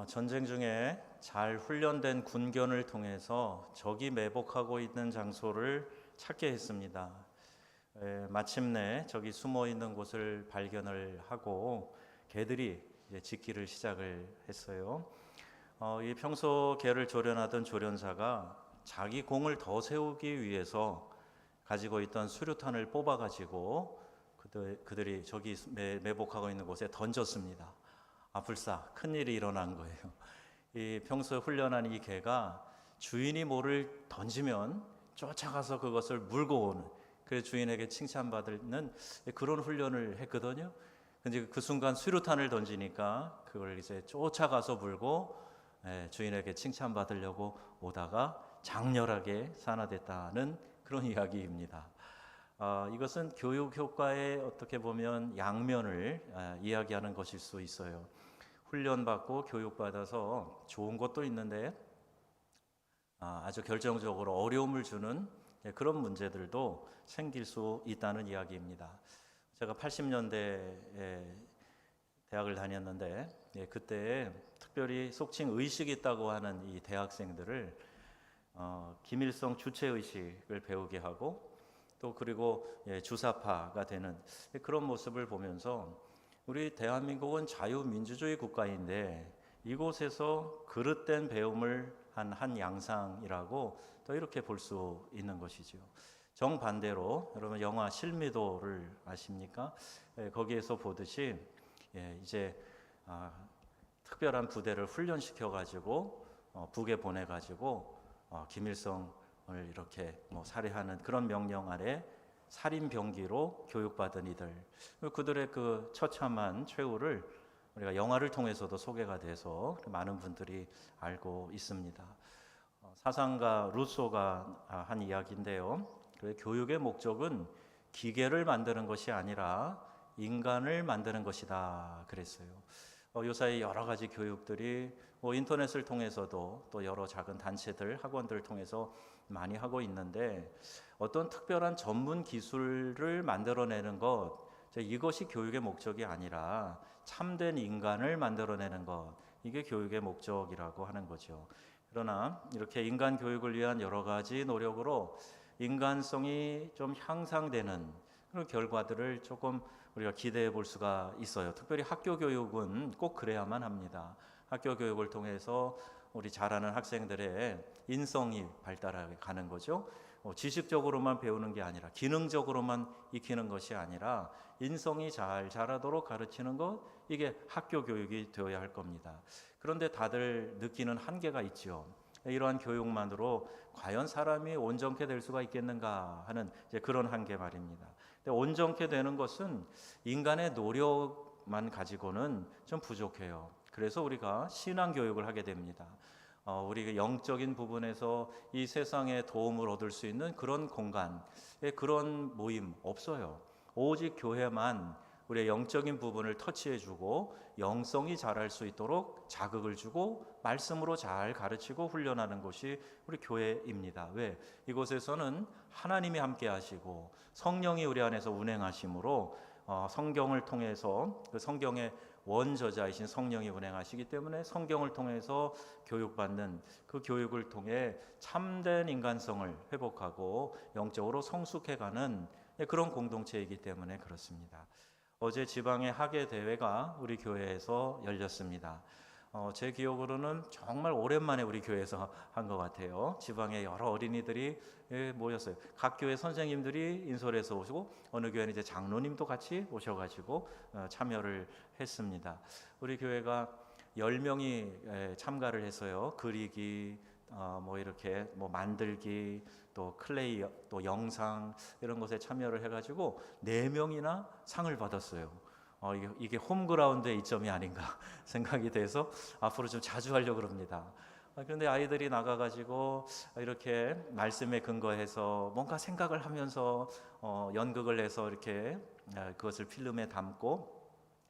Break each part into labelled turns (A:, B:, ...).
A: 전쟁 중에 잘 훈련된 군견을 통해서 적이 매복하고 있는 장소를 찾게 했습니다. 마침내 적이 숨어 있는 곳을 발견을 하고 개들이 이제 짖기를 시작을 했어요. 이 평소 개를 조련하던 조련사가 자기 공을 더 세우기 위해서 가지고 있던 수류탄을 뽑아가지고 그들이 적이 매복하고 있는 곳에 던졌습니다. 불사 큰일이 일어난 거예요. 이 평소 훈련한 이 개가 주인이 뭐를 던지면 쫓아가서 그것을 물고 오는, 그래서 주인에게 칭찬받는 그런 훈련을 했거든요. 근데 그 순간 수류탄을 던지니까 그걸 이제 쫓아가서 물고 주인에게 칭찬받으려고 오다가 장렬하게 산화됐다는 그런 이야기입니다. 이것은 교육 효과의 어떻게 보면 양면을 이야기하는 것일 수 있어요. 훈련받고 교육받아서 좋은 것도 있는데 아주 결정적으로 어려움을 주는 그런 문제들도 생길 수 있다는 이야기입니다. 제가 80년대에 대학을 다녔는데 그때 특별히 속칭 의식이 있다고 하는 이 대학생들을 김일성 주체의식을 배우게 하고 또 그리고 주사파가 되는 그런 모습을 보면서 우리 대한민국은 자유민주주의 국가인데 이곳에서 그릇된 배움을 한 양상이라고 또 이렇게 볼 수 있는 것이죠. 정반대로 여러분 영화 실미도를 아십니까? 거기에서 보듯이 이제 특별한 부대를 훈련시켜 가지고 북에 보내 가지고 김일성을 이렇게 살해하는 그런 명령 아래 살인 병기로 교육받은 이들, 그들의 그 처참한 최후를 우리가 영화를 통해서도 소개가 돼서 많은 분들이 알고 있습니다. 사상가 루소가 한 이야기인데요. 교육의 목적은 기계를 만드는 것이 아니라 인간을 만드는 것이다 그랬어요. 요사이 여러 가지 교육들이 인터넷을 통해서도 또 여러 작은 단체들, 학원들을 통해서 많이 하고 있는데 어떤 특별한 전문 기술을 만들어내는 것, 이것이 교육의 목적이 아니라 참된 인간을 만들어내는 것, 이게 교육의 목적이라고 하는 거죠. 그러나 이렇게 인간 교육을 위한 여러 가지 노력으로 인간성이 좀 향상되는 그런 결과들을 조금 우리가 기대해 볼 수가 있어요. 특별히 학교 교육은 꼭 그래야만 합니다. 학교 교육을 통해서 우리 잘하는 학생들의 인성이 발달해 가는 거죠. 지식적으로만 배우는 게 아니라 기능적으로만 익히는 것이 아니라 인성이 잘 자라도록 가르치는 것, 이게 학교 교육이 되어야 할 겁니다. 그런데 다들 느끼는 한계가 있죠. 이러한 교육만으로 과연 사람이 온전케 될 수가 있겠는가 하는 이제 그런 한계 말입니다. 근데 온전케 되는 것은 인간의 노력만 가지고는 좀 부족해요. 그래서 우리가 신앙 교육을 하게 됩니다. 우리 영적인 부분에서 이 세상에 도움을 얻을 수 있는 그런 공간, 그런 모임 없어요. 오직 교회만 우리의 영적인 부분을 터치해주고 영성이 자랄 수 있도록 자극을 주고 말씀으로 잘 가르치고 훈련하는 것이 우리 교회입니다. 왜? 이곳에서는 하나님이 함께 하시고 성령이 우리 안에서 운행하심으로 성경을 통해서 그 성경의 원저자이신 성령이 운행하시기 때문에 성경을 통해서 교육받는 그 교육을 통해 참된 인간성을 회복하고 영적으로 성숙해가는 그런 공동체이기 때문에 그렇습니다. 어제 지방의 학예 대회가 우리 교회에서 열렸습니다. 제 기억으로는 정말 오랜만에 우리 교회에서 한 것 같아요. 지방의 여러 어린이들이 모였어요. 각 교회 선생님들이 인솔해서 오시고 어느 교회는 이제 장로님도 같이 오셔가지고 참여를 했습니다. 우리 교회가 10명이 참가를 해서요. 그리기, 이렇게 만들기, 또 클레이, 또 영상 이런 것에 참여를 해가지고 4명이나 상을 받았어요. 이게 홈그라운드의 이점이 아닌가 생각이 돼서 앞으로 좀 자주 하려고 합니다. 그런데 아이들이 나가가지고 이렇게 말씀에 근거해서 뭔가 생각을 하면서 연극을 해서 이렇게 그것을 필름에 담고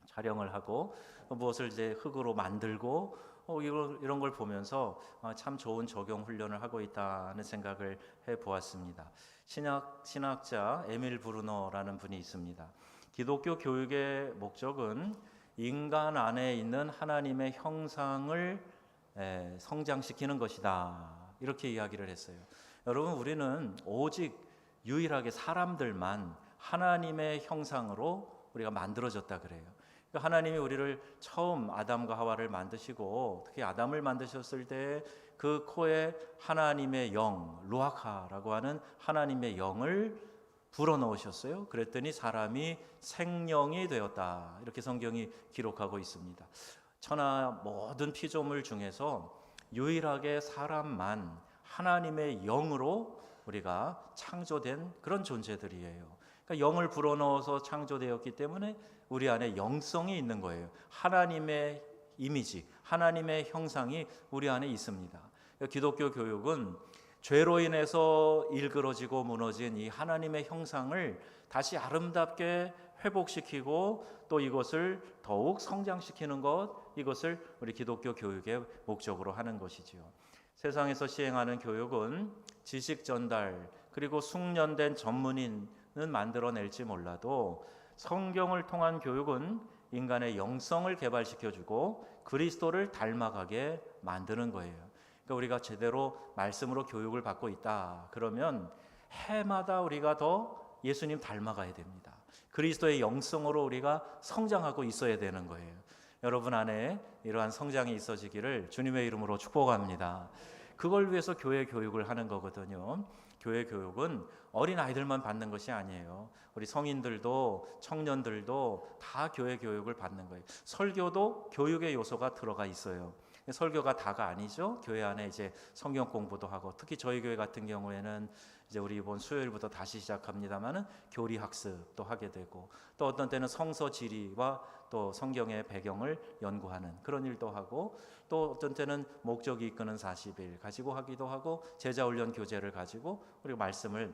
A: 촬영을 하고 무엇을 이제 흙으로 만들고 이런 걸 보면서 참 좋은 적용 훈련을 하고 있다는 생각을 해보았습니다. 신학자 에밀 브루너라는 분이 있습니다. 기독교 교육의 목적은 인간 안에 있는 하나님의 형상을 성장시키는 것이다. 이렇게 이야기를 했어요. 여러분, 우리는 오직 유일하게 사람들만 하나님의 형상으로 우리가 만들어졌다 그래요. 그러니까 하나님이 우리를 처음 아담과 하와를 만드시고 특히 아담을 만드셨을 때 그 코에 하나님의 영, 루아카라고 하는 하나님의 영을 불어넣으셨어요. 그랬더니 사람이 생명이 되었다. 이렇게 성경이 기록하고 있습니다. 천하 모든 피조물 중에서 유일하게 사람만 하나님의 영으로 우리가 창조된 그런 존재들이에요. 그러니까 영을 불어넣어서 창조되었기 때문에 우리 안에 영성이 있는 거예요. 하나님의 이미지, 하나님의 형상이 우리 안에 있습니다. 기독교 교육은 죄로 인해서 일그러지고 무너진 이 하나님의 형상을 다시 아름답게 회복시키고 또 이것을 더욱 성장시키는 것, 이것을 우리 기독교 교육의 목적으로 하는 것이지요. 세상에서 시행하는 교육은 지식 전달 그리고 숙련된 전문인은 만들어낼지 몰라도 성경을 통한 교육은 인간의 영성을 개발시켜주고 그리스도를 닮아가게 만드는 거예요. 그러니까 우리가 제대로 말씀으로 교육을 받고 있다. 그러면 해마다 우리가 더 예수님 닮아가야 됩니다. 그리스도의 영성으로 우리가 성장하고 있어야 되는 거예요. 여러분 안에 이러한 성장이 있어지기를 주님의 이름으로 축복합니다. 그걸 위해서 교회 교육을 하는 거거든요. 교회 교육은 어린 아이들만 받는 것이 아니에요. 우리 성인들도 청년들도 다 교회 교육을 받는 거예요. 설교도 교육의 요소가 들어가 있어요. 설교가 다가 아니죠. 교회 안에 이제 성경 공부도 하고 특히 저희 교회 같은 경우에는 이제 우리 이번 수요일부터 다시 시작합니다만은 교리 학습도 하게 되고 또 어떤 때는 성서 지리와 또 성경의 배경을 연구하는 그런 일도 하고 또 어떤 때는 목적이 이끄는 40일 가지고 하기도 하고 제자 훈련 교재를 가지고 우리가 말씀을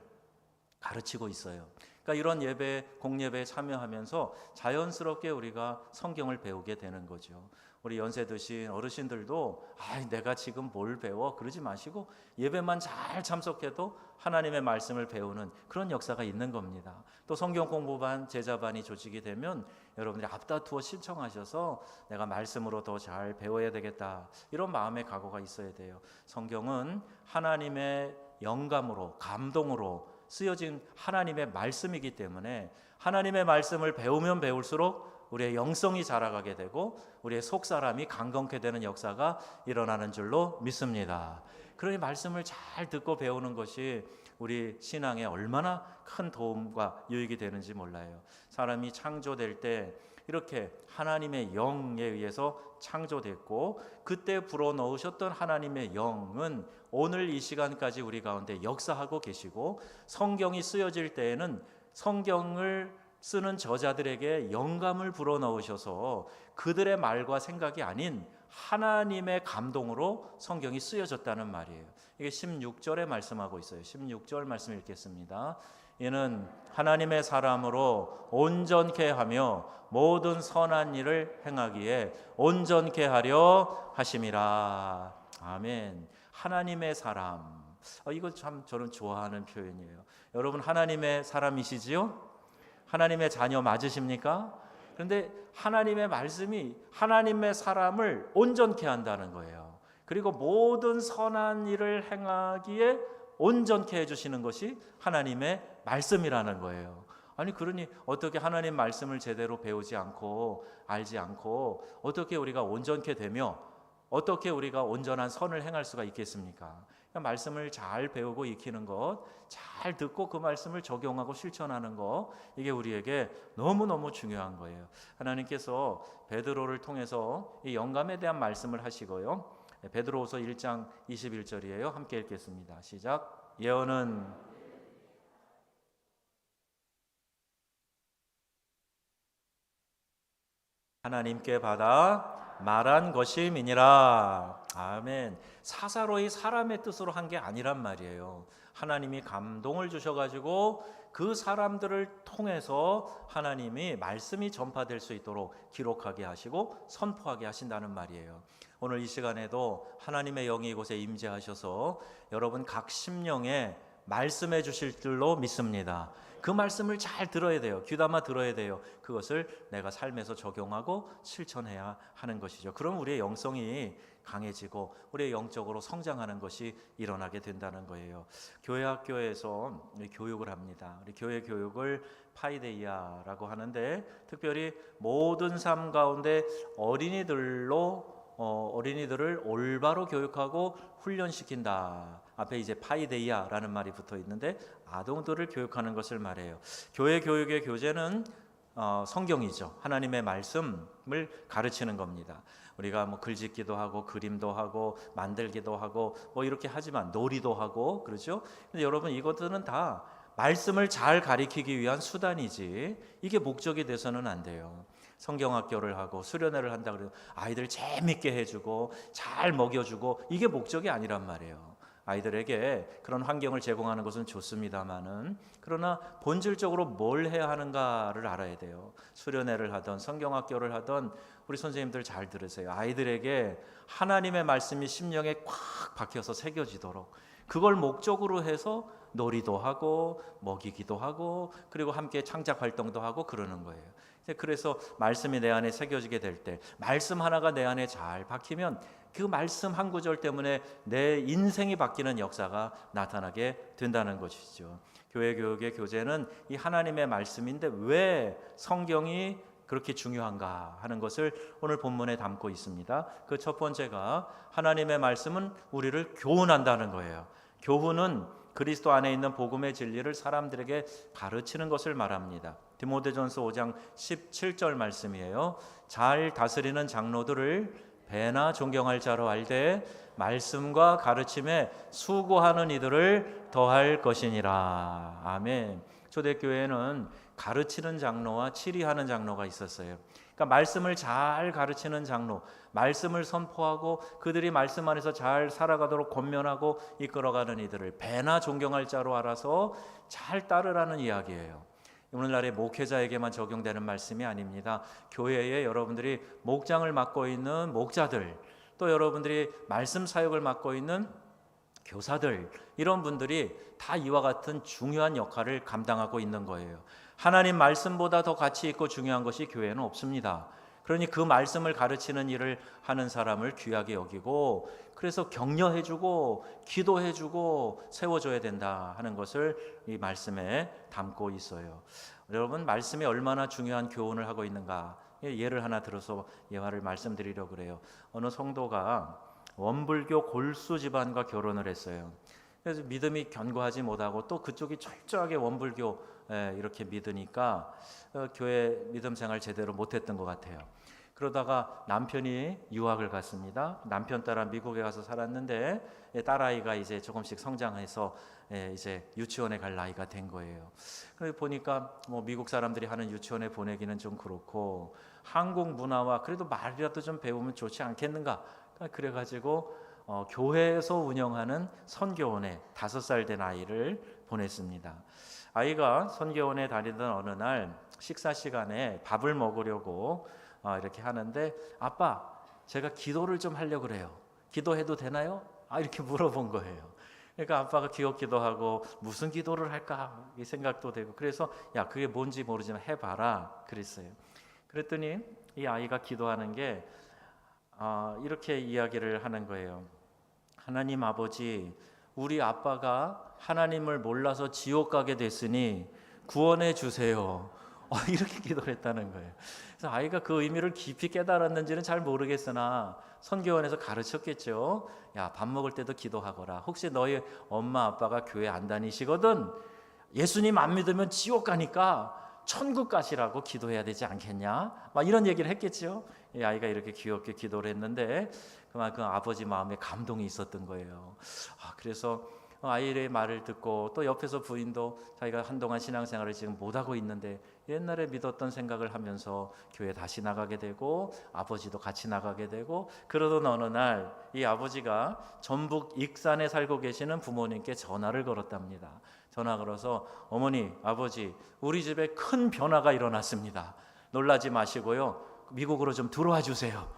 A: 가르치고 있어요. 그러니까 이런 예배, 공예배에 참여하면서 자연스럽게 우리가 성경을 배우게 되는 거죠. 우리 연세 드신 어르신들도 내가 지금 뭘 배워? 그러지 마시고 예배만 잘 참석해도 하나님의 말씀을 배우는 그런 역사가 있는 겁니다. 또 성경 공부반, 제자반이 조직이 되면 여러분들이 앞다투어 신청하셔서 내가 말씀으로 더 잘 배워야 되겠다. 이런 마음의 각오가 있어야 돼요. 성경은 하나님의 영감으로, 감동으로 쓰여진 하나님의 말씀이기 때문에 하나님의 말씀을 배우면 배울수록 우리의 영성이 자라가게 되고 우리의 속사람이 강건케 되는 역사가 일어나는 줄로 믿습니다. 그러니 말씀을 잘 듣고 배우는 것이 우리 신앙에 얼마나 큰 도움과 유익이 되는지 몰라요. 사람이 창조될 때 이렇게 하나님의 영에 의해서 창조됐고 그때 불어넣으셨던 하나님의 영은 오늘 이 시간까지 우리 가운데 역사하고 계시고 성경이 쓰여질 때에는 성경을 쓰는 저자들에게 영감을 불어넣으셔서 그들의 말과 생각이 아닌 하나님의 감동으로 성경이 쓰여졌다는 말이에요. 이게 16절에 말씀하고 있어요. 16절 말씀 읽겠습니다. 이는 하나님의 사람으로 온전케 하며 모든 선한 일을 행하기에 온전케 하려 하심이라. 아멘. 하나님의 사람. 이거 참 저는 좋아하는 표현이에요. 여러분 하나님의 사람이시지요? 하나님의 자녀 맞으십니까? 그런데 하나님의 말씀이 하나님의 사람을 온전케 한다는 거예요. 그리고 모든 선한 일을 행하기에 온전케 해주시는 것이 하나님의 말씀이라는 거예요. 아니 그러니 어떻게 하나님 말씀을 제대로 배우지 않고 알지 않고 어떻게 우리가 온전케 되며 어떻게 우리가 온전한 선을 행할 수가 있겠습니까? 말씀을 잘 배우고 익히는 것, 잘 듣고 그 말씀을 적용하고 실천하는 것, 이게 우리에게 너무너무 중요한 거예요. 하나님께서 베드로를 통해서 이 영감에 대한 말씀을 하시고요. 베드로후서 1장 21절이에요. 함께 읽겠습니다. 시작. 예언은 하나님께 받아 말한 것임이니라. 아멘. 사사로이 사람의 뜻으로 한 게 아니란 말이에요. 하나님이 감동을 주셔가지고 그 사람들을 통해서 하나님이 말씀이 전파될 수 있도록 기록하게 하시고 선포하게 하신다는 말이에요. 오늘 이 시간에도 하나님의 영이 이곳에 임재하셔서 여러분 각 심령에 말씀해 주실 줄로 믿습니다. 그 말씀을 잘 들어야 돼요. 귀담아 들어야 돼요. 그것을 내가 삶에서 적용하고 실천해야 하는 것이죠. 그럼 우리의 영성이 강해지고 우리의 영적으로 성장하는 것이 일어나게 된다는 거예요. 교회 학교에서 교육을 합니다. 우리 교회 교육을 파이데이아라고 하는데, 특별히 모든 삶 가운데 어린이들을 올바로 교육하고 훈련시킨다. 앞에 이제 파이데이아라는 말이 붙어 있는데 아동들을 교육하는 것을 말해요. 교회 교육의 교재는 성경이죠. 하나님의 말씀을 가르치는 겁니다. 우리가 뭐 글짓기도 하고 그림도 하고 만들기도 하고 뭐 이렇게 하지만 놀이도 하고 그렇죠. 근데 여러분, 이것들은 다 말씀을 잘 가리키기 위한 수단이지 이게 목적이 돼서는 안 돼요. 성경학교를 하고 수련회를 한다 그래도 아이들 재밌게 해주고 잘 먹여주고 이게 목적이 아니란 말이에요. 아이들에게 그런 환경을 제공하는 것은 좋습니다만은, 그러나 본질적으로 뭘 해야 하는가를 알아야 돼요. 수련회를 하던 성경학교를 하던 우리 선생님들 잘 들으세요. 아이들에게 하나님의 말씀이 심령에 꽉 박혀서 새겨지도록 그걸 목적으로 해서 놀이도 하고 먹이기도 하고 그리고 함께 창작 활동도 하고 그러는 거예요. 그래서 말씀이 내 안에 새겨지게 될 때, 말씀 하나가 내 안에 잘 박히면 그 말씀 한 구절 때문에 내 인생이 바뀌는 역사가 나타나게 된다는 것이죠. 교회 교육의 교재는 이 하나님의 말씀인데 왜 성경이 그렇게 중요한가 하는 것을 오늘 본문에 담고 있습니다. 그 첫 번째가 하나님의 말씀은 우리를 교훈한다는 거예요. 교훈은 그리스도 안에 있는 복음의 진리를 사람들에게 가르치는 것을 말합니다. 디모데전서 5장 17절 말씀이에요. 잘 다스리는 장로들을 배나 존경할 자로 알되 말씀과 가르침에 수고하는 이들을 더할 것이니라. 아멘. 초대교회는 가르치는 장로와 치리하는 장로가 있었어요. 그러니까 말씀을 잘 가르치는 장로, 말씀을 선포하고 그들이 말씀 안에서 잘 살아가도록 권면하고 이끌어가는 이들을 배나 존경할 자로 알아서 잘 따르라는 이야기예요. 오늘날의 목회자에게만 적용되는 말씀이 아닙니다. 교회에 여러분들이 목장을 맡고 있는 목자들, 또 여러분들이 말씀 사역을 맡고 있는 교사들, 이런 분들이 다 이와 같은 중요한 역할을 감당하고 있는 거예요. 하나님 말씀보다 더 가치 있고 중요한 것이 교회는 없습니다. 그러니 그 말씀을 가르치는 일을 하는 사람을 귀하게 여기고, 그래서 격려해주고 기도해주고 세워줘야 된다 하는 것을 이 말씀에 담고 있어요. 여러분, 말씀이 얼마나 중요한 교훈을 하고 있는가, 예를 하나 들어서 예화를 말씀드리려고 그래요. 어느 성도가 원불교 골수 집안과 결혼을 했어요. 그래서 믿음이 견고하지 못하고 또 그쪽이 철저하게 원불교 이렇게 믿으니까 교회 믿음 생활 제대로 못했던 것 같아요. 그러다가 남편이 유학을 갔습니다. 남편 따라 미국에 가서 살았는데 딸아이가 이제 조금씩 성장해서 이제 유치원에 갈 나이가 된 거예요. 그래서 보니까 뭐 미국 사람들이 하는 유치원에 보내기는 좀 그렇고 한국 문화와 그래도 말이라도 좀 배우면 좋지 않겠는가. 그래가지고 교회에서 운영하는 선교원에 5살 된 아이를 보냈습니다. 아이가 선교원에 다니던 어느 날 식사 시간에 밥을 먹으려고 이렇게 하는데, 아빠, 제가 기도를 좀 하려고 그래요. 기도해도 되나요? 이렇게 물어본 거예요. 그러니까 아빠가 귀엽기도 하고 무슨 기도를 할까 이 생각도 되고, 그래서 야, 그게 뭔지 모르지만 해봐라 그랬어요. 그랬더니 이 아이가 기도하는 게 이렇게 이야기를 하는 거예요. 하나님 아버지, 우리 아빠가 하나님을 몰라서 지옥 가게 됐으니 구원해 주세요. 이렇게 기도를 했다는 거예요. 그래서 아이가 그 의미를 깊이 깨달았는지는 잘 모르겠으나 선교원에서 가르쳤겠죠. 야, 밥 먹을 때도 기도하거라. 혹시 너희 엄마 아빠가 교회 안 다니시거든 예수님 안 믿으면 지옥 가니까 천국 가시라고 기도해야 되지 않겠냐? 막 이런 얘기를 했겠죠. 이 아이가 이렇게 귀엽게 기도를 했는데 그만큼 아버지 마음에 감동이 있었던 거예요. 그래서 아이의 말을 듣고 또 옆에서 부인도 자기가 한동안 신앙생활을 지금 못하고 있는데 옛날에 믿었던 생각을 하면서 교회 다시 나가게 되고 아버지도 같이 나가게 되고, 그러던 어느 날 이 아버지가 전북 익산에 살고 계시는 부모님께 전화를 걸었답니다. 전화 걸어서 어머니, 아버지, 우리 집에 큰 변화가 일어났습니다. 놀라지 마시고요, 미국으로 좀 들어와 주세요.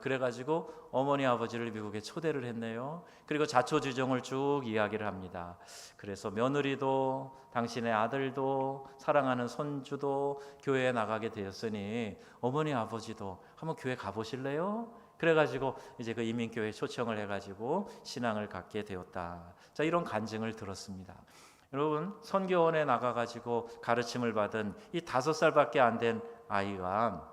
A: 그래가지고 어머니 아버지를 미국에 초대를 했네요. 그리고 자초지종을 쭉 이야기를 합니다. 그래서 며느리도 당신의 아들도 사랑하는 손주도 교회에 나가게 되었으니 어머니 아버지도 한번 교회 가보실래요? 그래가지고 이제 그 이민교회 초청을 해가지고 신앙을 갖게 되었다. 자, 이런 간증을 들었습니다. 여러분, 선교원에 나가가지고 가르침을 받은 이 5살밖에 안 된 아이가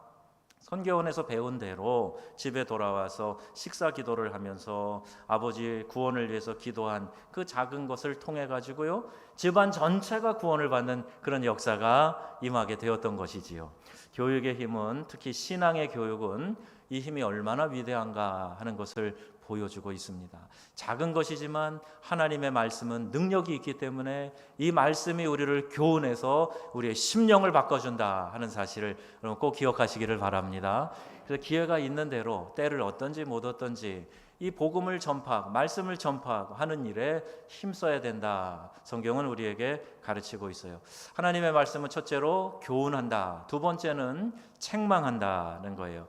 A: 선교원에서 배운 대로 집에 돌아와서 식사 기도를 하면서 아버지의 구원을 위해서 기도한 그 작은 것을 통해 가지고요, 집안 전체가 구원을 받는 그런 역사가 임하게 되었던 것이지요. 교육의 힘은, 특히 신앙의 교육은 이 힘이 얼마나 위대한가 하는 것을 보여주고 있습니다. 작은 것이지만 하나님의 말씀은 능력이 있기 때문에 이 말씀이 우리를 교훈해서 우리의 심령을 바꿔준다 하는 사실을 여러분 꼭 기억하시기를 바랍니다. 그래서 기회가 있는 대로 때를 얻든지 못 얻든지 이 복음을 전파하고 말씀을 전파하고 하는 일에 힘써야 된다. 성경은 우리에게 가르치고 있어요. 하나님의 말씀은 첫째로 교훈한다. 두 번째는 책망한다는 거예요.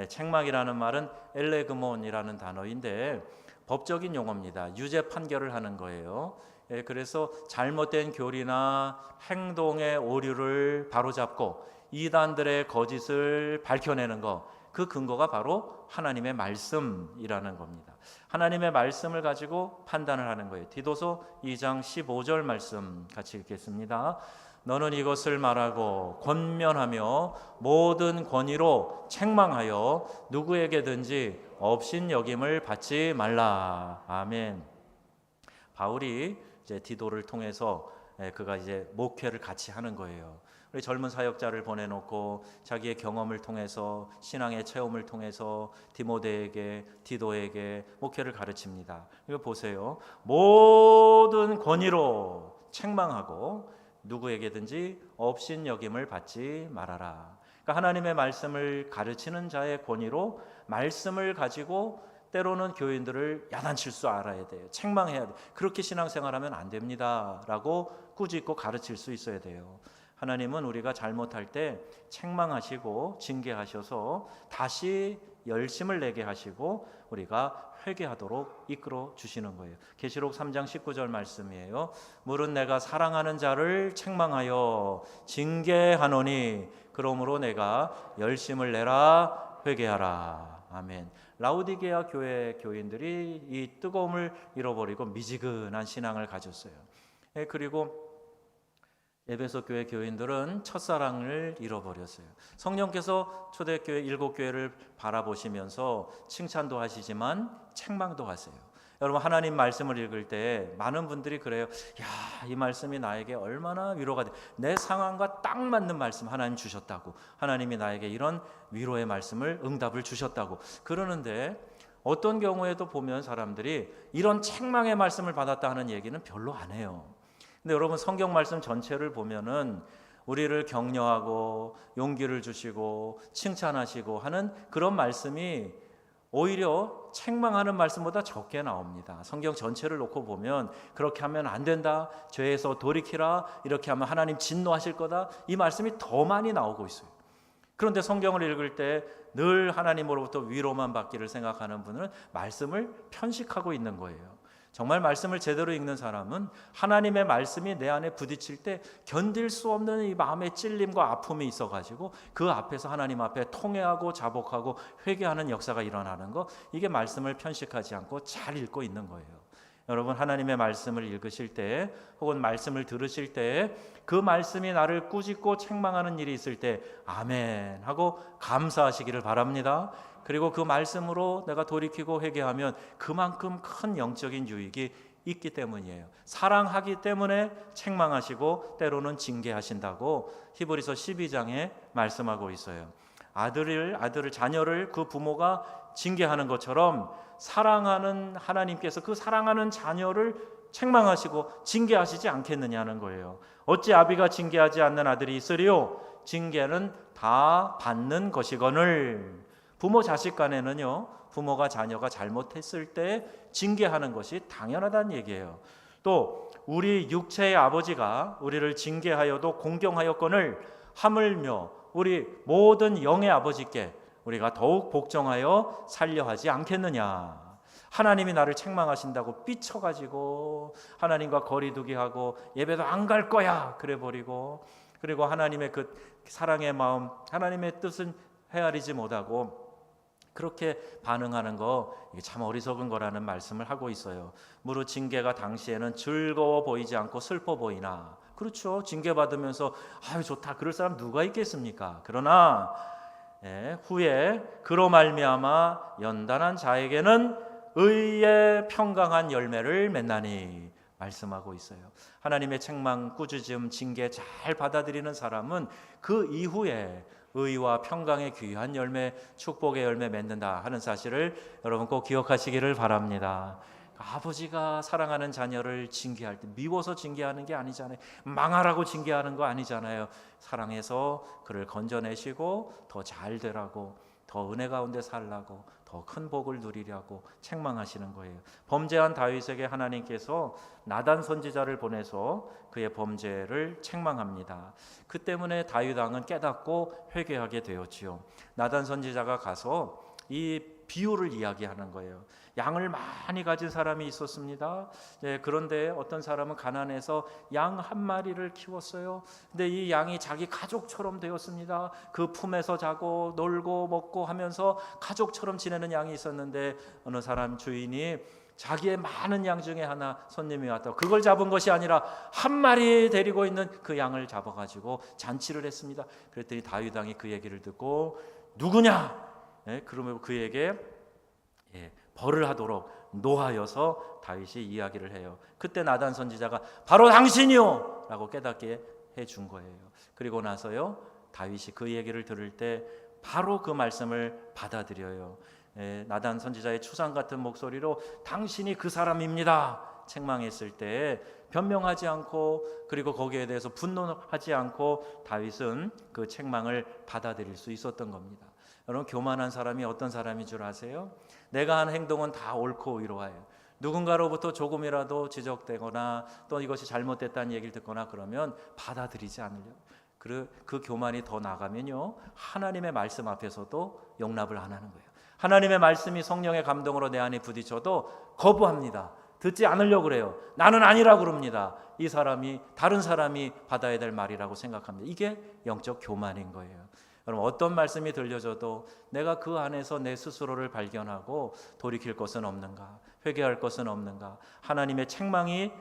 A: 책망이라는 말은 엘레그몬이라는 단어인데 법적인 용어입니다. 유죄 판결을 하는 거예요. 그래서 잘못된 교리나 행동의 오류를 바로잡고 이단들의 거짓을 밝혀내는 것, 그 근거가 바로 하나님의 말씀이라는 겁니다. 하나님의 말씀을 가지고 판단을 하는 거예요. 디도서 2장 15절 말씀 같이 읽겠습니다. 너는 이것을 말하고 권면하며 모든 권위로 책망하여 누구에게든지 업신여김을 받지 말라. 아멘. 바울이 이제 디도를 통해서 그가 이제 목회를 같이 하는 거예요. 우리 젊은 사역자를 보내놓고 자기의 경험을 통해서 신앙의 체험을 통해서 디모데에게 디도에게 목회를 가르칩니다. 이거 보세요. 모든 권위로 책망하고 누구에게든지 업신여김을 받지 말아라. 그러니까 하나님의 말씀을 가르치는 자의 권위로 말씀을 가지고 때로는 교인들을 야단칠 줄 알아야 돼요. 책망해야 돼요. 그렇게 신앙생활하면 안 됩니다 라고 꾸짖고 가르칠 수 있어야 돼요. 하나님은 우리가 잘못할 때 책망하시고 징계하셔서 다시 열심을 내게 하시고 우리가 회개하도록 이끌어 주시는 거예요. 계시록 3장 19절 말씀이에요. 물은 내가 사랑하는 자를 책망하여 징계하노니 그러므로 내가 열심을 내라 회개하라. 아멘. 라우디게아 교회 교인들이 이 뜨거움을 잃어버리고 미지근한 신앙을 가졌어요. 그리고 에베소 교회 교인들은 첫사랑을 잃어버렸어요. 성령께서 초대교회 7교회를 바라보시면서 칭찬도 하시지만 책망도 하세요. 여러분, 하나님 말씀을 읽을 때 많은 분들이 그래요. 야, 이 말씀이 나에게 얼마나 위로가 돼. 내 상황과 딱 맞는 말씀 하나님 주셨다고. 하나님이 나에게 이런 위로의 말씀을 응답을 주셨다고 그러는데, 어떤 경우에도 보면 사람들이 이런 책망의 말씀을 받았다 하는 얘기는 별로 안 해요. 근데 여러분, 성경 말씀 전체를 보면은 우리를 격려하고 용기를 주시고 칭찬하시고 하는 그런 말씀이 오히려 책망하는 말씀보다 적게 나옵니다. 성경 전체를 놓고 보면 그렇게 하면 안 된다, 죄에서 돌이키라, 이렇게 하면 하나님 진노하실 거다, 이 말씀이 더 많이 나오고 있어요. 그런데 성경을 읽을 때 늘 하나님으로부터 위로만 받기를 생각하는 분은 말씀을 편식하고 있는 거예요. 정말 말씀을 제대로 읽는 사람은 하나님의 말씀이 내 안에 부딪힐 때 견딜 수 없는 이 마음의 찔림과 아픔이 있어가지고 그 앞에서 하나님 앞에 통회하고 자복하고 회개하는 역사가 일어나는 거, 이게 말씀을 편식하지 않고 잘 읽고 있는 거예요. 여러분, 하나님의 말씀을 읽으실 때 혹은 말씀을 들으실 때 그 말씀이 나를 꾸짖고 책망하는 일이 있을 때 아멘 하고 감사하시기를 바랍니다. 그리고 그 말씀으로 내가 돌이키고 회개하면 그만큼 큰 영적인 유익이 있기 때문이에요. 사랑하기 때문에 책망하시고 때로는 징계하신다고 히브리서 12장에 말씀하고 있어요. 자녀를 그 부모가 징계하는 것처럼 사랑하는 하나님께서 그 사랑하는 자녀를 책망하시고 징계하시지 않겠느냐는 거예요. 어찌 아비가 징계하지 않는 아들이 있으리요? 징계는 다 받는 것이거늘. 부모 자식 간에는요, 부모가 자녀가 잘못했을 때 징계하는 것이 당연하다는 얘기예요. 또 우리 육체의 아버지가 우리를 징계하여도 공경하였거늘 하물며 우리 모든 영의 아버지께 우리가 더욱 복종하여 살려 하지 않겠느냐. 하나님이 나를 책망하신다고 삐쳐가지고 하나님과 거리두기 하고 예배도 안 갈 거야 그래 버리고, 그리고 하나님의 그 사랑의 마음, 하나님의 뜻은 헤아리지 못하고 그렇게 반응하는 거, 이게 참 어리석은 거라는 말씀을 하고 있어요. 무릇 징계가 당시에는 즐거워 보이지 않고 슬퍼 보이나. 그렇죠. 징계받으면서 아유 좋다 그럴 사람 누가 있겠습니까? 그러나 후에 그로 말미암아 연단한 자에게는 의의 평강한 열매를 맺나니 말씀하고 있어요. 하나님의 책망, 꾸짖음, 징계 잘 받아들이는 사람은 그 이후에 의와 평강의 귀한 열매, 축복의 열매 맺는다 하는 사실을 여러분 꼭 기억하시기를 바랍니다. 아버지가 사랑하는 자녀를 징계할 때 미워서 징계하는 게 아니잖아요. 망하라고 징계하는 거 아니잖아요. 사랑해서 그를 건져내시고 더 잘 되라고, 더 은혜 가운데 살라고, 더 큰 복을 누리려고 책망하시는 거예요. 범죄한 다윗에게 하나님께서 나단 선지자를 보내서 그의 범죄를 책망합니다. 그 때문에 다윗 왕은 깨닫고 회개하게 되었지요. 나단 선지자가 가서 이 비유를 이야기하는 거예요. 양을 많이 가진 사람이 있었습니다. 그런데 어떤 사람은 가난해서 양 한 마리를 키웠어요. 근데 이 양이 자기 가족처럼 되었습니다. 그 품에서 자고 놀고 먹고 하면서 가족처럼 지내는 양이 있었는데 어느 사람 주인이 자기의 많은 양 중에 하나 손님이 왔다고 그걸 잡은 것이 아니라 한 마리 데리고 있는 그 양을 잡아가지고 잔치를 했습니다. 그랬더니 다윗 왕이 그 얘기를 듣고 누구냐? 그러면 그에게 벌을 하도록 노하여서 다윗이 이야기를 해요. 그때 나단 선지자가 바로 당신이요! 라고 깨닫게 해준 거예요. 그리고 나서요 다윗이 그 얘기를 들을 때 바로 그 말씀을 받아들여요. 나단 선지자의 추상 같은 목소리로 당신이 그 사람입니다 책망했을 때 변명하지 않고, 그리고 거기에 대해서 분노하지 않고 다윗은 그 책망을 받아들일 수 있었던 겁니다. 여러분, 교만한 사람이 어떤 사람인 줄 아세요? 내가 한 행동은 다 옳고 의로워요. 누군가로부터 조금이라도 지적되거나 또 이것이 잘못됐다는 얘기를 듣거나 그러면 받아들이지 않으려고. 그 교만이 더 나가면요 하나님의 말씀 앞에서도 용납을 안 하는 거예요. 하나님의 말씀이 성령의 감동으로 내 안에 부딪혀도 거부합니다. 듣지 않으려고 그래요. 나는 아니라고 그럽니다. 이 사람이, 다른 사람이 받아야 될 말이라고 생각합니다. 이게 영적 교만인 거예요. 여러분, 어떤 말씀이 들려줘도 내가 그 안에서 내 스스로를 발견하고 돌이킬 것은 없는가, 회개할 것은 없는가, 하나님의 책망이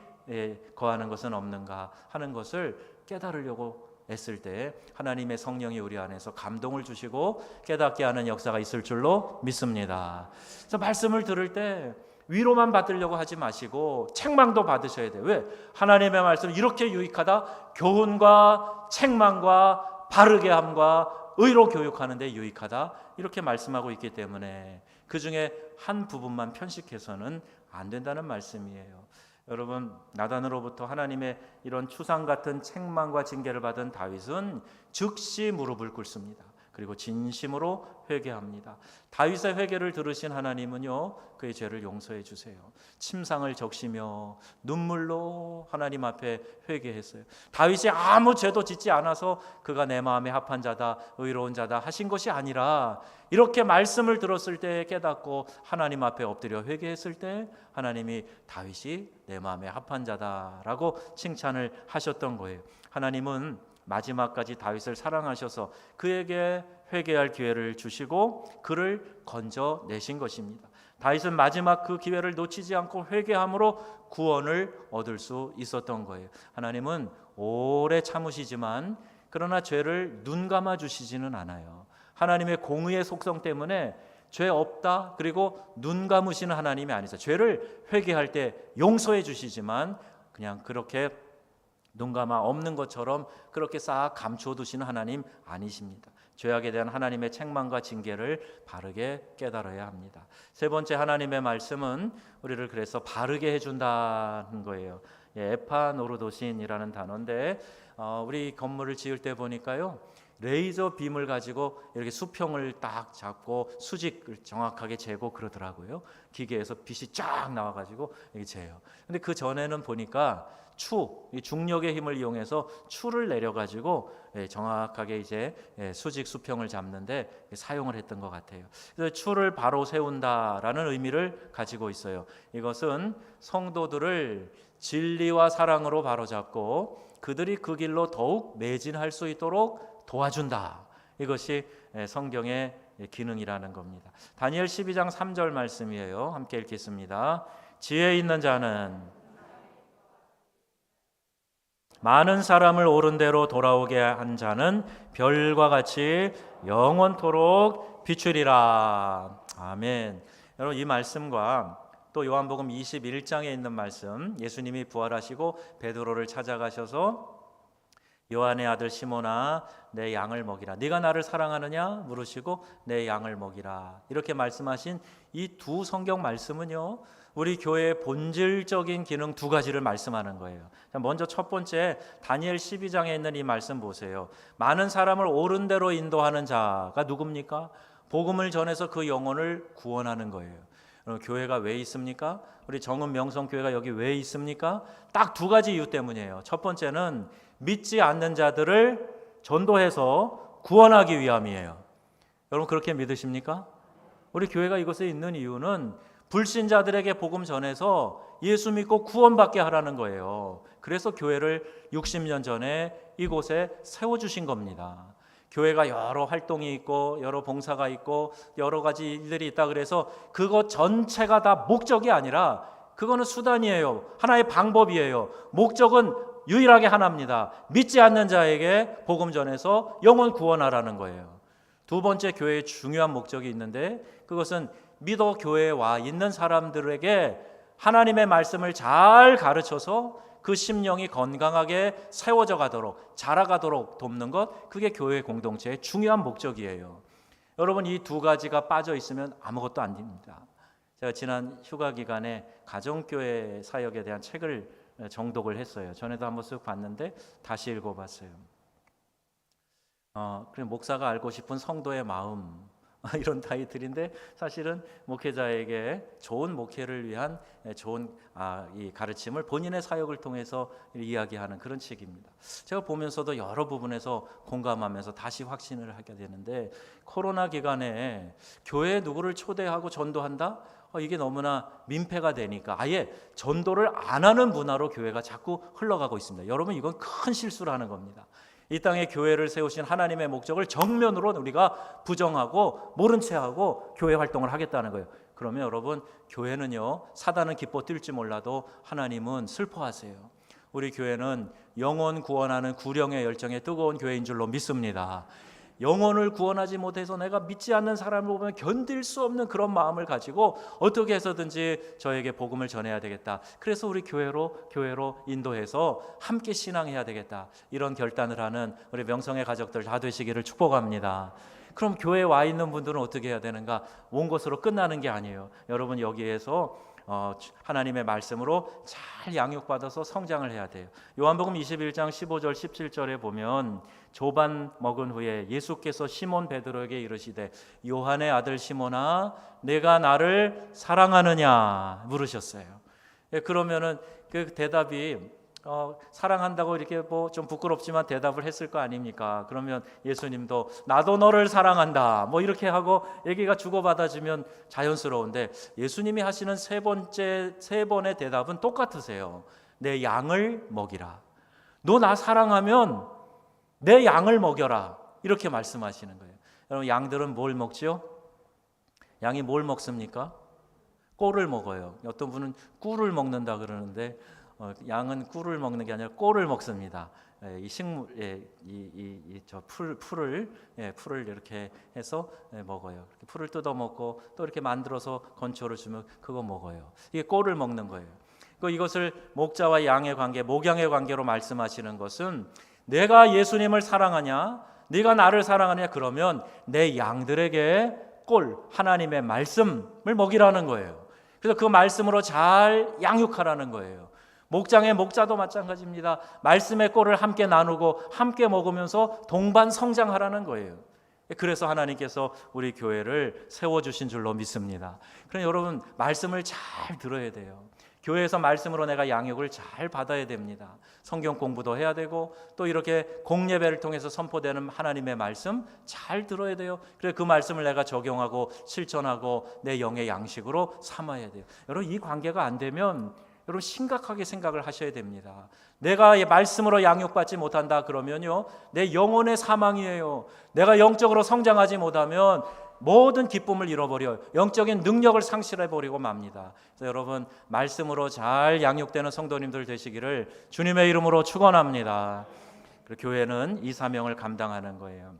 A: 거하는 것은 없는가 하는 것을 깨달으려고 애쓸 때 하나님의 성령이 우리 안에서 감동을 주시고 깨닫게 하는 역사가 있을 줄로 믿습니다. 그래서 말씀을 들을 때 위로만 받으려고 하지 마시고 책망도 받으셔야 돼요. 왜? 하나님의 말씀 이렇게 유익하다. 교훈과 책망과 바르게 함과 의로 교육하는 데 유익하다. 이렇게 말씀하고 있기 때문에 그 중에 한 부분만 편식해서는 안 된다는 말씀이에요. 여러분, 나단으로부터 하나님의 이런 추상 같은 책망과 징계를 받은 다윗은 즉시 무릎을 꿇습니다. 그리고 진심으로 회개합니다. 다윗의 회개를 들으신 하나님은요 그의 죄를 용서해 주세요. 침상을 적시며 눈물로 하나님 앞에 회개했어요. 다윗이 아무 죄도 짓지 않아서 그가 내 마음에 합한 자다, 의로운 자다 하신 것이 아니라 이렇게 말씀을 들었을 때 깨닫고 하나님 앞에 엎드려 회개했을 때 하나님이 다윗이 내 마음에 합한 자다라고 칭찬을 하셨던 거예요. 하나님은 마지막까지 다윗을 사랑하셔서 그에게 회개할 기회를 주시고 그를 건져내신 것입니다. 다윗은 마지막 그 기회를 놓치지 않고 회개함으로 구원을 얻을 수 있었던 거예요. 하나님은 오래 참으시지만 그러나 죄를 눈 감아 주시지는 않아요. 하나님의 공의의 속성 때문에 죄 없다 그리고 눈 감으시는 하나님이 아니죠. 죄를 회개할 때 용서해 주시지만 그냥 그렇게 눈 감아 없는 것처럼 그렇게 싹 감추어 두시는 하나님 아니십니다. 죄악에 대한 하나님의 책망과 징계를 바르게 깨달아야 합니다. 세 번째, 하나님의 말씀은 우리를 그래서 바르게 해준다는 거예요. 에파노르도신이라는 단어인데 우리 건물을 지을 때 보니까요 레이저 빔을 가지고 이렇게 수평을 딱 잡고 수직을 정확하게 재고 그러더라고요. 기계에서 빛이 쫙 나와가지고 이렇게 재요. 근데 그 전에는 보니까 이 중력의 힘을 이용해서 추를 내려가지고 정확하게 이제 수직 수평을 잡는데 사용을 했던 것 같아요. 그래서 추를 바로 세운다라는 의미를 가지고 있어요. 이것은 성도들을 진리와 사랑으로 바로잡고 그들이 그 길로 더욱 매진할 수 있도록 도와준다. 이것이 성경의 기능이라는 겁니다. 다니엘 12장 3절 말씀이에요. 함께 읽겠습니다. 지혜 있는 자는 많은 사람을 옳은 대로 돌아오게 한 자는 별과 같이 영원토록 비추리라. 아멘. 여러분, 이 말씀과 또 요한복음 21장에 있는 말씀, 예수님이 부활하시고 베드로를 찾아가셔서 요한의 아들 시몬아 내 양을 먹이라. 네가 나를 사랑하느냐 물으시고 내 양을 먹이라. 이렇게 말씀하신 이 두 성경 말씀은요, 우리 교회의 본질적인 기능 두 가지를 말씀하는 거예요. 먼저 첫 번째 다니엘 12장에 있는 이 말씀 보세요. 많은 사람을 옳은 대로 인도하는 자가 누굽니까? 복음을 전해서 그 영혼을 구원하는 거예요. 교회가 왜 있습니까? 우리 정은 명성교회가 여기 왜 있습니까? 딱 두 가지 이유 때문이에요. 첫 번째는 믿지 않는 자들을 전도해서 구원하기 위함이에요. 여러분 그렇게 믿으십니까? 우리 교회가 이곳에 있는 이유는 불신자들에게 복음 전해서 예수 믿고 구원받게 하라는 거예요. 그래서 교회를 60년 전에 이곳에 세워주신 겁니다. 교회가 여러 활동이 있고 여러 봉사가 있고 여러 가지 일들이 있다 그래서 그것 전체가 다 목적이 아니라 그거는 수단이에요. 하나의 방법이에요. 목적은 유일하게 하나입니다. 믿지 않는 자에게 복음 전해서 영혼 구원하라는 거예요. 두 번째 교회의 중요한 목적이 있는데 그것은 믿어 교회에 와 있는 사람들에게 하나님의 말씀을 잘 가르쳐서 그 심령이 건강하게 세워져 가도록 자라가도록 돕는 것, 그게 교회 공동체의 중요한 목적이에요. 여러분 이 두 가지가 빠져 있으면 아무것도 안 됩니다. 제가 지난 휴가 기간에 가정교회 사역에 대한 책을 정독을 했어요. 전에도 한번 쓱 봤는데 다시 읽어봤어요. 그리고 목사가 알고 싶은 성도의 마음 이런 타이틀인데 사실은 목회자에게 좋은 목회를 위한 좋은 이 가르침을 본인의 사역을 통해서 이야기하는 그런 책입니다. 제가 보면서도 여러 부분에서 공감하면서 다시 확신을 하게 되는데 코로나 기간에 교회에 누구를 초대하고 전도한다? 이게 너무나 민폐가 되니까 아예 전도를 안 하는 문화로 교회가 자꾸 흘러가고 있습니다. 여러분 이건 큰 실수를 하는 겁니다. 이 땅에 교회를 세우신 하나님의 목적을 정면으로 우리가 부정하고 모른 채하고 교회 활동을 하겠다는 거예요. 그러면 여러분 교회는요 사단은 기뻐 뛸지 몰라도 하나님은 슬퍼하세요. 우리 교회는 영혼 구원하는 구령의 열정에 뜨거운 교회인 줄로 믿습니다. 영혼을 구원하지 못해서 내가 믿지 않는 사람을 보면 견딜 수 없는 그런 마음을 가지고 어떻게 해서든지 저에게 복음을 전해야 되겠다. 그래서 우리 교회로 인도해서 함께 신앙해야 되겠다. 이런 결단을 하는 우리 명성의 가족들 다 되시기를 축복합니다. 그럼 교회에 와 있는 분들은 어떻게 해야 되는가? 온 것으로 끝나는 게 아니에요. 여러분 여기에서 하나님의 말씀으로 잘 양육받아서 성장을 해야 돼요. 요한복음 21장 15절 17절에 보면 조반 먹은 후에 예수께서 시몬 베드로에게 이르시되 요한의 아들 시몬아 내가 나를 사랑하느냐 물으셨어요. 그러면은 그 대답이 사랑한다고 이렇게 뭐 좀 부끄럽지만 대답을 했을 거 아닙니까? 그러면 예수님도 나도 너를 사랑한다 뭐 이렇게 하고 얘기가 주고받아주면 자연스러운데 예수님이 하시는 세 번의 대답은 똑같으세요. 내 양을 먹이라. 너 나 사랑하면 내 양을 먹여라. 이렇게 말씀하시는 거예요. 여러분 양들은 뭘 먹지요? 양이 뭘 먹습니까? 꼴을 먹어요. 어떤 분은 꿀을 먹는다 그러는데 양은 꿀을 먹는 게 아니라 꼴을 먹습니다. 이 식물, 풀을 이렇게 해서 먹어요. 풀을 뜯어 먹고 또 이렇게 만들어서 건초를 주면 그거 먹어요. 이게 꼴을 먹는 거예요. 이것을 목자와 양의 관계, 목양의 관계로 말씀하시는 것은 내가 예수님을 사랑하냐, 네가 나를 사랑하냐 그러면 내 양들에게 꼴, 하나님의 말씀을 먹이라는 거예요. 그래서 그 말씀으로 잘 양육하라는 거예요. 목장의 목자도 마찬가지입니다. 말씀의 꼴을 함께 나누고 함께 먹으면서 동반 성장하라는 거예요. 그래서 하나님께서 우리 교회를 세워주신 줄로 믿습니다. 그럼 여러분 말씀을 잘 들어야 돼요. 교회에서 말씀으로 내가 양육을 잘 받아야 됩니다. 성경 공부도 해야 되고 또 이렇게 공예배를 통해서 선포되는 하나님의 말씀 잘 들어야 돼요. 그래서 그 말씀을 내가 적용하고 실천하고 내 영의 양식으로 삼아야 돼요. 여러분, 이 관계가 안 되면 여러분 심각하게 생각을 하셔야 됩니다. 내가 말씀으로 양육받지 못한다 그러면요, 내 영혼의 사망이에요. 내가 영적으로 성장하지 못하면 모든 기쁨을 잃어버려요. 영적인 능력을 상실해버리고 맙니다. 그래서 여러분, 말씀으로 잘 양육되는 성도님들 되시기를 주님의 이름으로 축원합니다. 그리고 교회는 이 사명을 감당하는 거예요.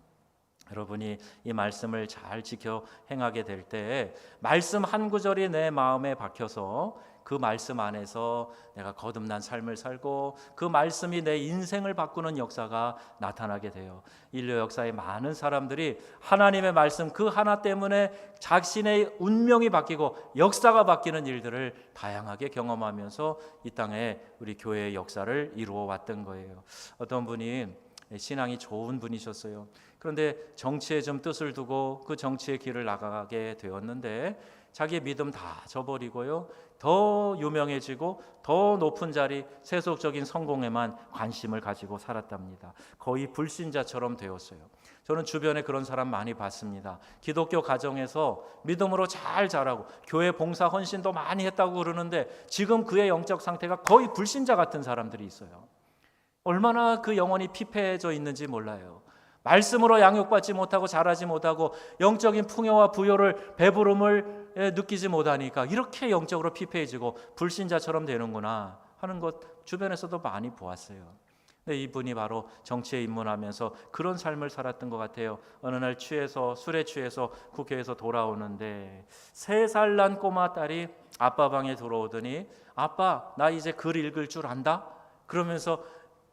A: 여러분이 이 말씀을 잘 지켜 행하게 될 때 말씀 한 구절이 내 마음에 박혀서 그 말씀 안에서 내가 거듭난 삶을 살고 그 말씀이 내 인생을 바꾸는 역사가 나타나게 돼요. 인류 역사에 많은 사람들이 하나님의 말씀 그 하나 때문에 자신의 운명이 바뀌고 역사가 바뀌는 일들을 다양하게 경험하면서 이 땅에 우리 교회의 역사를 이루어 왔던 거예요. 어떤 분이 신앙이 좋은 분이셨어요. 그런데 정치에 좀 뜻을 두고 그 정치의 길을 나가게 되었는데 자기의 믿음 다 저버리고요, 더 유명해지고 더 높은 자리, 세속적인 성공에만 관심을 가지고 살았답니다. 거의 불신자처럼 되었어요. 저는 주변에 그런 사람 많이 봤습니다. 기독교 가정에서 믿음으로 잘 자라고 교회 봉사 헌신도 많이 했다고 그러는데 지금 그의 영적 상태가 거의 불신자 같은 사람들이 있어요. 얼마나 그 영혼이 피폐해져 있는지 몰라요. 말씀으로 양육받지 못하고 자라지 못하고 영적인 풍요와 부요를, 배부름을 느끼지 못하니까 이렇게 영적으로 피폐해지고 불신자처럼 되는구나 하는 것 주변에서도 많이 보았어요. 근데 이분이 바로 정치에 입문하면서 그런 삶을 살았던 것 같아요. 어느 날 술에 취해서 국회에서 돌아오는데 3살 난 꼬마 딸이 아빠 방에 들어오더니, 아빠, 나 이제 글 읽을 줄 안다? 그러면서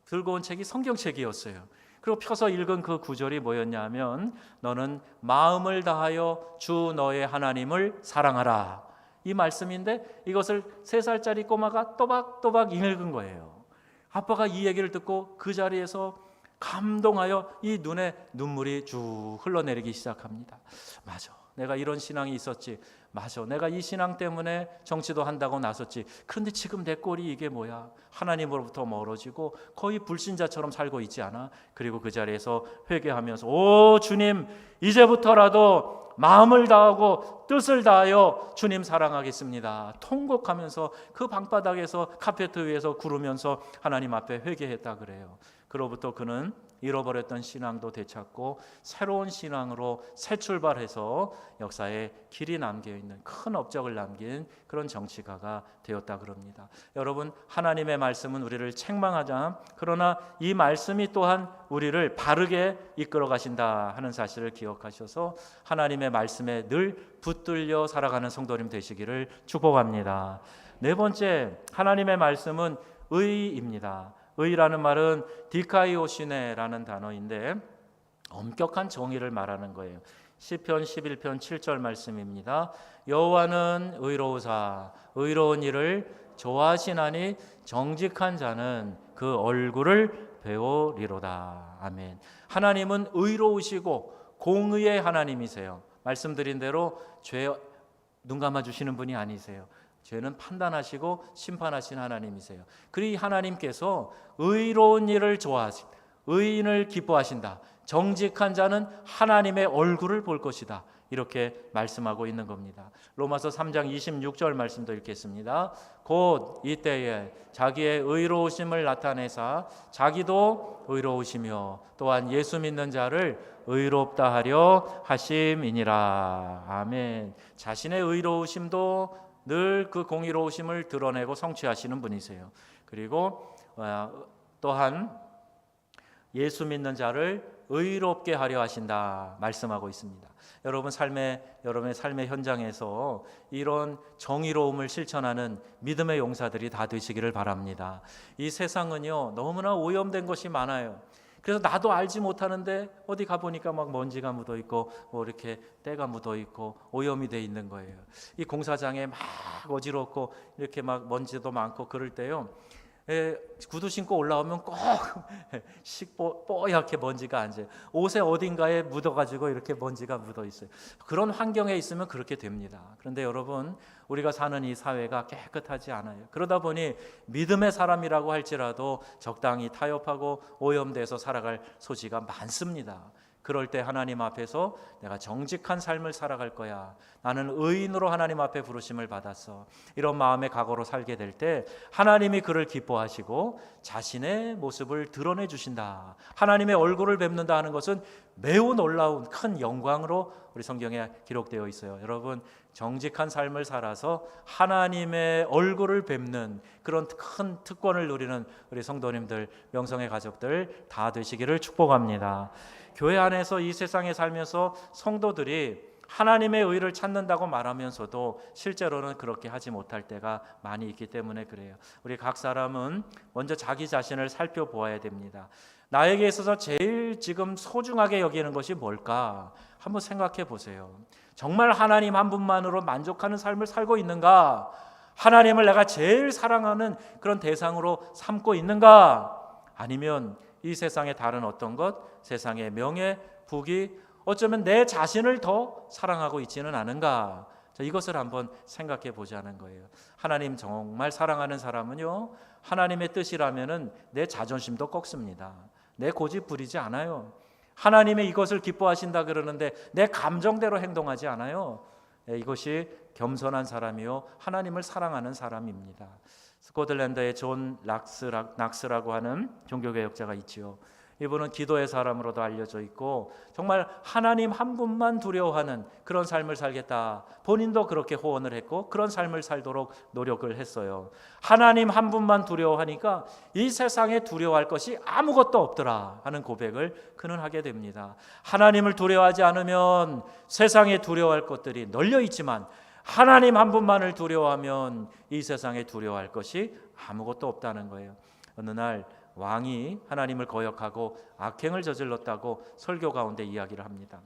A: 들고 온 책이 성경책이었어요. 그리고 펴서 읽은 그 구절이 뭐였냐 하면, 너는 마음을 다하여 주 너의 하나님을 사랑하라, 이 말씀인데 이것을 3살짜리 꼬마가 또박또박 읽은 거예요. 아빠가 이 얘기를 듣고 그 자리에서 감동하여 이 눈에 눈물이 쭉 흘러내리기 시작합니다. 맞아, 내가 이런 신앙이 있었지. 맞아, 내가 이 신앙 때문에 정치도 한다고 나섰지. 그런데 지금 내 꼴이 이게 뭐야? 하나님으로부터 멀어지고 거의 불신자처럼 살고 있지 않아? 그리고 그 자리에서 회개하면서, 오 주님, 이제부터라도 마음을 다하고 뜻을 다하여 주님 사랑하겠습니다, 통곡하면서 그 방바닥에서 카페트 위에서 구르면서 하나님 앞에 회개했다 그래요. 그로부터 그는 잃어버렸던 신앙도 되찾고 새로운 신앙으로 새 출발해서 역사에 길이 남겨있는 큰 업적을 남긴 그런 정치가가 되었다 그럽니다. 여러분, 하나님의 말씀은 우리를 책망하자, 그러나 이 말씀이 또한 우리를 바르게 이끌어 가신다 하는 사실을 기억하셔서 하나님의 말씀에 늘 붙들려 살아가는 성도님 되시기를 축복합니다. 4번째, 하나님의 말씀은 의입니다. 의라는 말은 디카이오시네라는 단어인데 엄격한 정의를 말하는 거예요. 시편 11편 7절 말씀입니다. 여호와는 의로우사 의로운 일을 좋아하시나니 정직한 자는 그 얼굴을 배우리로다. 아멘. 하나님은 의로우시고 공의의 하나님이세요. 말씀드린 대로 죄 눈 감아주시는 분이 아니세요. 죄는 판단하시고 심판하신 하나님이세요. 그리 하나님께서 의로운 일을 좋아하시, 의인을 기뻐하신다. 정직한 자는 하나님의 얼굴을 볼 것이다. 이렇게 말씀하고 있는 겁니다. 로마서 3장 26절 말씀도 읽겠습니다. 곧 이때에 자기의 의로우심을 나타내사 자기도 의로우시며 또한 예수 믿는 자를 의롭다 하려 하심이니라. 아멘. 자신의 의로우심도 늘 그 공의로우심을 드러내고 성취하시는 분이세요. 그리고 또한 예수 믿는 자를 의롭게 하려 하신다 말씀하고 있습니다. 여러분의 삶의 현장에서 이런 정의로움을 실천하는 믿음의 용사들이 다 되시기를 바랍니다. 이 세상은요, 너무나 오염된 것이 많아요. 그래서 나도 알지 못하는데 어디 가보니까 막 먼지가 묻어 있고 뭐 이렇게 때가 묻어 있고 오염이 돼 있는 거예요. 이 공사장에 막 어지럽고 이렇게 막 먼지도 많고 그럴 때요, 구두 신고 올라오면 꼭 뽀얗게 먼지가 앉아요. 옷에 어딘가에 묻어가지고 이렇게 먼지가 묻어 있어요. 그런 환경에 있으면 그렇게 됩니다. 그런데 여러분, 우리가 사는 이 사회가 깨끗하지 않아요. 그러다 보니 믿음의 사람이라고 할지라도 적당히 타협하고 오염돼서 살아갈 소지가 많습니다. 그럴 때 하나님 앞에서 내가 정직한 삶을 살아갈 거야, 나는 의인으로 하나님 앞에 부르심을 받았어, 이런 마음의 각오로 살게 될 때 하나님이 그를 기뻐하시고 자신의 모습을 드러내 주신다. 하나님의 얼굴을 뵙는다 하는 것은 매우 놀라운 큰 영광으로 우리 성경에 기록되어 있어요. 여러분, 정직한 삶을 살아서 하나님의 얼굴을 뵙는 그런 큰 특권을 누리는 우리 성도님들, 명성의 가족들 다 되시기를 축복합니다. 교회 안에서 이 세상에 살면서 성도들이 하나님의 의를 찾는다고 말하면서도 실제로는 그렇게 하지 못할 때가 많이 있기 때문에 그래요. 우리 각 사람은 먼저 자기 자신을 살펴보아야 됩니다. 나에게 있어서 제일 지금 소중하게 여기는 것이 뭘까? 한번 생각해 보세요. 정말 하나님 한 분만으로 만족하는 삶을 살고 있는가? 하나님을 내가 제일 사랑하는 그런 대상으로 삼고 있는가? 아니면 이 세상의 다른 어떤 것, 세상의 명예, 부귀, 어쩌면 내 자신을 더 사랑하고 있지는 않은가? 이것을 한번 생각해 보자는 거예요. 하나님 정말 사랑하는 사람은요, 하나님의 뜻이라면은 내 자존심도 꺾습니다. 내 고집 부리지 않아요. 하나님의 이것을 기뻐하신다 그러는데 내 감정대로 행동하지 않아요. 이것이 겸손한 사람이요, 하나님을 사랑하는 사람입니다. 스코틀랜드의 존 락스라고 하는 종교개혁자가 있지요. 이분은 기도의 사람으로도 알려져 있고 정말 하나님 한 분만 두려워하는 그런 삶을 살겠다, 본인도 그렇게 호언을 했고 그런 삶을 살도록 노력을 했어요. 하나님 한 분만 두려워하니까 이 세상에 두려워할 것이 아무것도 없더라 하는 고백을 그는 하게 됩니다. 하나님을 두려워하지 않으면 세상에 두려워할 것들이 널려 있지만 하나님 한 분만을 두려워하면 이 세상에 두려워할 것이 아무것도 없다는 거예요. 어느 날 왕이 하나님을 거역하고 악행을 저질렀다고 설교 가운데 이야기를 합니다.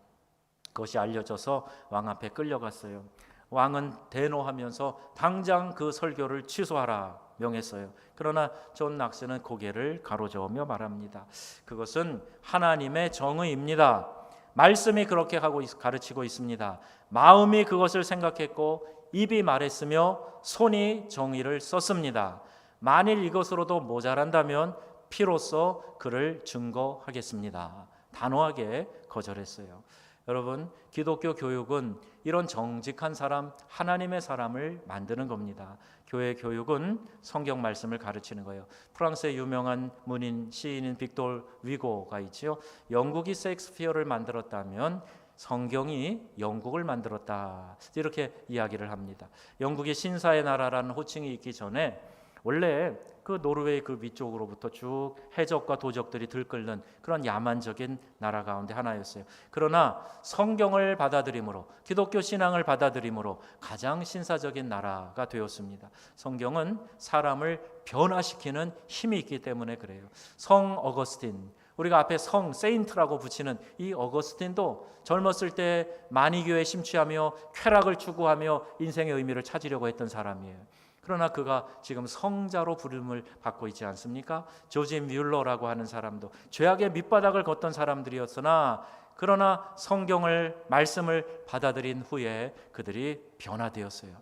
A: 그것이 알려져서 왕 앞에 끌려갔어요. 왕은 대노하면서 당장 그 설교를 취소하라 명했어요. 그러나 존 락스는 고개를 가로저으며 말합니다. 그것은 하나님의 정의입니다. 말씀이 그렇게 하고 가르치고 있습니다. 마음이 그것을 생각했고 입이 말했으며 손이 정의를 썼습니다. 만일 이것으로도 모자란다면 피로써 그를 증거하겠습니다. 단호하게 거절했어요. 여러분, 기독교 교육은 이런 정직한 사람, 하나님의 사람을 만드는 겁니다. 교회 교육은 성경 말씀을 가르치는 거예요. 프랑스의 유명한 문인 시인인 빅tor 위고가 있지요. 영국이 셰익스피어를 만들었다면 성경이 영국을 만들었다, 이렇게 이야기를 합니다. 영국이 신사의 나라라는 호칭이 있기 전에 원래 그 노르웨이 그 위쪽으로부터 쭉 해적과 도적들이 들끓는 그런 야만적인 나라 가운데 하나였어요. 그러나 성경을 받아들임으로, 기독교 신앙을 받아들임으로 가장 신사적인 나라가 되었습니다. 성경은 사람을 변화시키는 힘이 있기 때문에 그래요. 성 어거스틴, 우리가 앞에 성 세인트라고 붙이는 이 어거스틴도 젊었을 때 마니교에 심취하며 쾌락을 추구하며 인생의 의미를 찾으려고 했던 사람이에요. 그러나 그가 지금 성자로 부름을 받고 있지 않습니까? 조지 뮬러라고 하는 사람도 죄악의 밑바닥을 걷던 사람들이었으나 그러나 성경을, 말씀을 받아들인 후에 그들이 변화되었어요.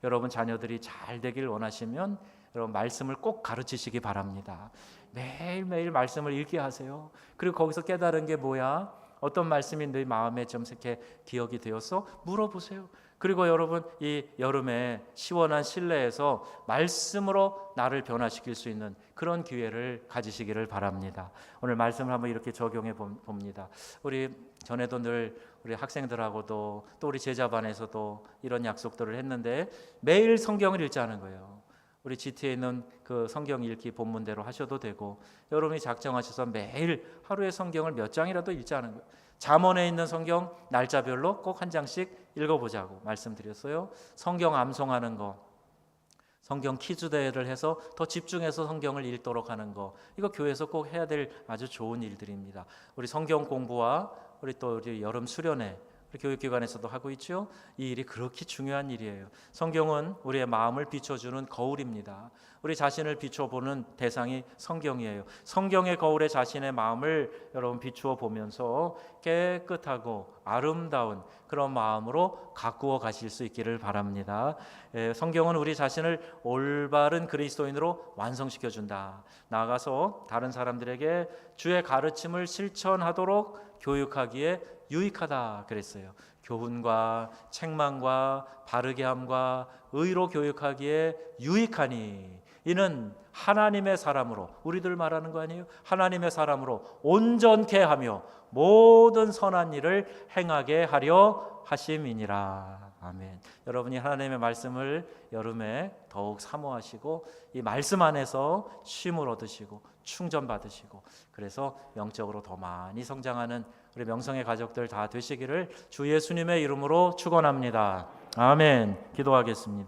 A: 여러분, 자녀들이 잘 되길 원하시면 여러분 말씀을 꼭 가르치시기 바랍니다. 매일매일 말씀을 읽게 하세요. 그리고 거기서 깨달은 게 뭐야? 어떤 말씀이 내 마음에 좀 이렇게 기억이 되었어? 물어보세요. 그리고 여러분, 이 여름에 시원한 실내에서 말씀으로 나를 변화시킬 수 있는 그런 기회를 가지시기를 바랍니다. 오늘 말씀을 한번 이렇게 적용해 봅니다. 우리 전에도 늘 우리 학생들하고도 또 우리 제자반에서도 이런 약속들을 했는데 매일 성경을 읽자는 거예요. 우리 GT에 있는 그 성경 읽기 본문대로 하셔도 되고 여러분이 작정하셔서 매일 하루에 성경을 몇 장이라도 읽자는 거예요. 잠언에 있는 성경 날짜별로 꼭 한 장씩 읽어보자고 말씀드렸어요. 성경 암송하는 거, 성경 퀴즈 대회를 해서 더 집중해서 성경을 읽도록 하는 거, 이거 교회에서 꼭 해야 될 아주 좋은 일들입니다. 우리 성경 공부와 우리 또 우리 여름 수련회 우리 교육기관에서도 하고 있죠. 이 일이 그렇게 중요한 일이에요. 성경은 우리의 마음을 비춰주는 거울입니다. 우리 자신을 비춰보는 대상이 성경이에요. 성경의 거울에 자신의 마음을 여러분 비추어 보면서 깨끗하고 아름다운 그런 마음으로 가꾸어 가실 수 있기를 바랍니다. 성경은 우리 자신을 올바른 그리스도인으로 완성시켜 준다. 나아가서 다른 사람들에게 주의 가르침을 실천하도록 교육하기에 유익하다 그랬어요. 교훈과 책망과 바르게 함과 의로 교육하기에 유익하니 이는 하나님의 사람으로, 우리들 말하는 거 아니에요? 하나님의 사람으로 온전케 하며 모든 선한 일을 행하게 하려 하심이니라. 아멘. 여러분이 하나님의 말씀을 여름에 더욱 사모하시고 이 말씀 안에서 쉼을 얻으시고 충전 받으시고 그래서 영적으로 더 많이 성장하는 우리 명성의 가족들 다 되시기를 주 예수님의 이름으로 축원합니다. 아멘. 기도하겠습니다.